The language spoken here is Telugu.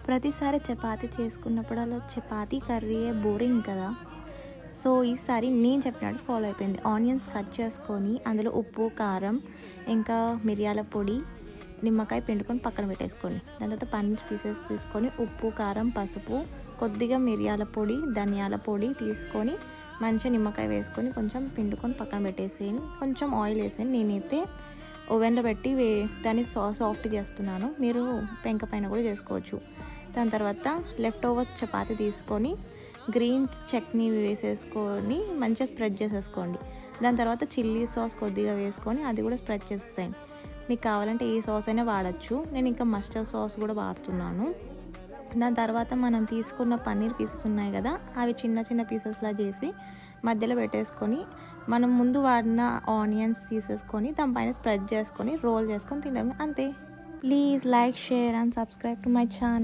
ప్రతిసారి చపాతీ చేసుకున్నప్పుడు అలా చపాతీ కర్రీయే బోరింగ్ కదా. సో ఈసారి నేను చెప్పినట్టు ఫాలో అయిపోయింది. ఆనియన్స్ కట్ చేసుకొని అందులో ఉప్పు, కారం, ఇంకా మిరియాల పొడి, నిమ్మకాయ పిండుకొని పక్కన పెట్టేసుకోండి. దాని తర్వాత పన్నీర్ పీసెస్ తీసుకొని ఉప్పు, కారం, పసుపు, కొద్దిగా మిరియాల పొడి, ధనియాల పొడి తీసుకొని మంచిగా నిమ్మకాయ వేసుకొని కొంచెం పిండుకొని పక్కన పెట్టేసేయండి. కొంచెం ఆయిల్ వేసేయండి. నేనైతే ఓవెన్లో పెట్టి దాన్ని సాఫ్ట్ చేస్తున్నాను. మీరు పెంక పైన కూడా చేసుకోవచ్చు. దాని తర్వాత లెఫ్ట్ ఓవర్ చపాతీ తీసుకొని గ్రీన్ చట్నీ వేసేసుకొని మంచిగా స్ప్రెడ్ చేసేసుకోండి. దాని తర్వాత చిల్లీ సాస్ కొద్దిగా వేసుకొని అది కూడా స్ప్రెడ్ చేసేసేయండి. మీకు కావాలంటే ఏ సాస్ అయినా వాడచ్చు. నేను ఇంకా మస్టర్డ్ సాస్ కూడా వాడుతున్నాను. దాని తర్వాత మనం తీసుకున్న పన్నీర్ పీసెస్ ఉన్నాయి కదా, అవి చిన్న చిన్న పీసెస్లా చేసి మధ్యలో పెట్టేసుకొని మనం ముందు వాడిన ఆనియన్స్ తీసేసుకొని దానిపైన స్ప్రెడ్ చేసుకొని రోల్ చేసుకొని తినడం అంతే. Please like, share and subscribe to my channel.